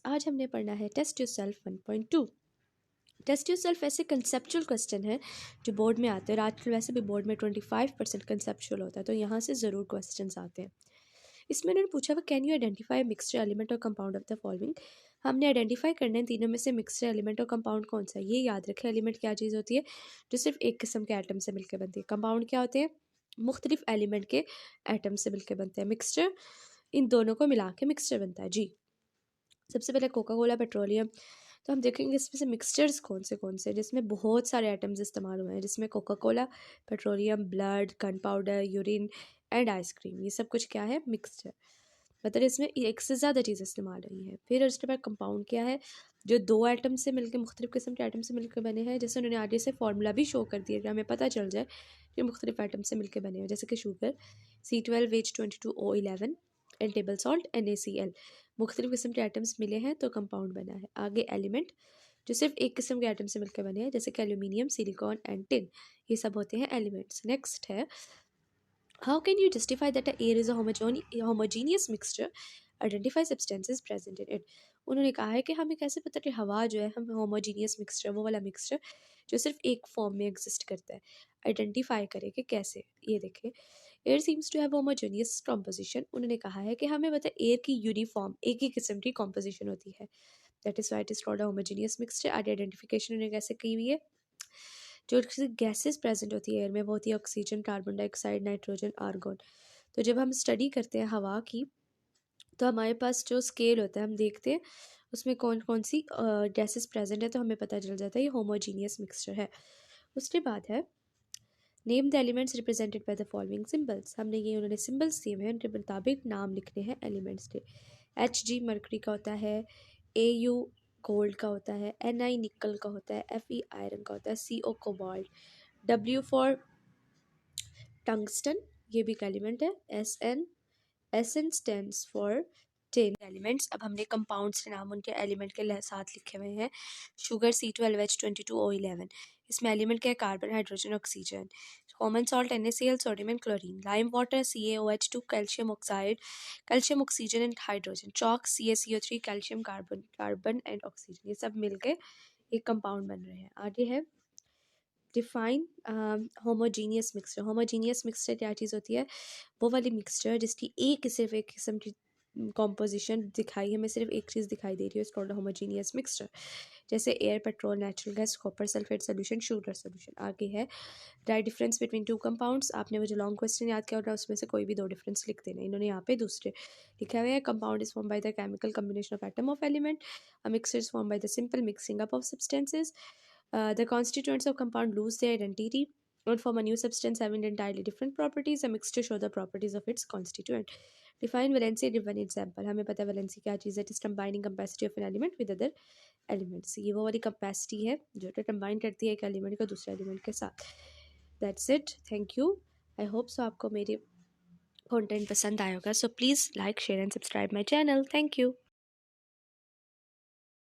आज हमने पढ़ना है टेस्ट योरसेल्फ 1.2। टेस्ट योरसेल्फ ऐसे कंसेप्चुअल क्वेश्चन है जो बोर्ड में आते हैं, और आजकल वैसे भी बोर्ड में 25% कंसेप्चुअल होता है, तो यहाँ से ज़रूर क्वेश्चन आते हैं। इसमें उन्होंने पूछा हुआ can you identify mixture element और कंपाउंड ऑफ द फॉलोइंग। हमने आइडेंटिफाई करना है तीनों में से मिक्सचर एलिमेंट और कंपाउंड कौन सा है। ये याद रखें, एलिमेंट क्या चीज़ होती है जो सिर्फ एक किस्म के एटम से मिलकर बनती है। कंपाउंड क्या होते हैं, मुख्तलिफ एलिमेंट के एटम से मिलकर बनते हैं। मिक्सचर इन दोनों को मिला के मिक्सचर बनता है। जी, सबसे पहले कोका कोला पेट्रोलियम, तो हम देखेंगे इसमें से मिक्सचर्स कौन से जिसमें बहुत सारे आइटम्स इस्तेमाल हुए हैं, जिसमें Coca Cola petroleum, blood, gun powder, urine and ice cream, ये सब कुछ क्या है, मिक्सचर। मतलब इसमें एक से ज़्यादा चीज़ इस्तेमाल हुई है। फिर उसके बाद कंपाउंड क्या है, जो दो आइटम से मिलकर, मुख्तलिफ किस्म के आइटम से मिलकर बने हैं। जैसे उन्होंने आगे से फार्मूला भी शो कर दिया कि हमें पता चल जाए कि मुख्तलिफ आइटम से मिलकर बने हैं, जैसे कि sugar C12H22O11 and table salt NaCl, मुख्तलिफ किस्म के आइटम्स मिले हैं तो कंपाउंड बना है। आगे एलिमेंट जो सिर्फ एक किस्म के आइटम से मिलकर बने हैं, जैसे कि एल्यूमिनियम, सिलिकॉन एंड टिन, ये सब होते हैं एलिमेंट्स। नेक्स्ट है how can you justify that air is a homogeneous mixture, identify substances present in it. उन्होंने कहा है कि हमें कैसे पता कि हवा जो है, हम होमोजीनियस मिक्सचर, वो वाला मिक्सचर जो सिर्फ एक फॉर्म में एग्जिस्ट करता है, आइडेंटिफाई करें कि कैसे। ये देखें, air seems to have homogeneous composition. उन्होंने कहा है कि हमें पता है एयर की यूनिफॉर्म एक ही किस्म की कॉम्पोजिशन होती है, that is why it is called homogeneous mixture. Identification उन्होंने कैसे की हुई है, जो गैसेस प्रेजेंट होती है एयर में वो होती है oxygen, carbon dioxide, nitrogen, argon. तो जब हम स्टडी करते हैं हवा की, तो हमारे पास जो स्केल होता है, हम देखते हैं उसमें कौन कौन सी गैसेस प्रेजेंट है, तो हमें पता चल जाता है ये होमोजीनियस मिक्सचर है। उसके बाद है name the elements represented by the following symbols. हमने ये उन्होंने सिंबल्स दिए हैं, उनके मुताबिक नाम लिखने हैं एलिमेंट्स के। Hg मरकरी का होता है, Au गोल्ड का होता है, Ni निकल का होता है, Fe आयरन का होता है, Co cobalt, W for tungsten, ये भी एक एलिमेंट है, Sn stands for ten elements. अब हमने कंपाउंड्स के नाम उनके एलिमेंट के साथ लिखे हुए हैं। शुगर C12H22O11, इसमें एलिमेंट क्या है, carbon, hydrogen, oxygen. Common salt NaCl, sodium and chlorine. Lime water CaOH2, calcium oxide, calcium, oxygen and hydrogen. Chalk CaCO3, calcium, carbon and oxygen, ये सब मिलके एक कंपाउंड बन रहे हैं। आगे है define homogeneous mixture. Homogeneous mixture क्या चीज़ होती है, वो वाली मिक्सचर जिसकी सिर्फ एक किस्म की कॉम्पोजिशन दिखाई, हमें सिर्फ एक चीज़ दिखाई दे रही है, इट्स कॉल्ड होमोजीनियस मिक्सचर। जैसे air, petrol, natural gas, copper sulphate solution, sugar solution. आगे है right difference between two compounds. आपने वो जो लॉन्ग क्वेश्चन याद किया होगा उसमें से कोई भी दो डिफरेंस लिख देना। इन्होंने यहाँ पे दूसरे लिखा हुआ है, compound is form by the chemical combination of atom of element, a mixture is form by the simple mixing up of substances, the constituents of compound lose their identity and form a new substance having entirely different properties. A mixture show the properties of its constituent. Define valency, give an example. हमें पता है valency क्या चीज़ है, it is combining capacity of an element with other elements. ये वो वाली capacity है जो combine करती है एक element को दूसरे element के साथ। That's it. Thank you. I hope so आपको मेरी content पसंद आया होगा. So please like, share and subscribe my channel. Thank you.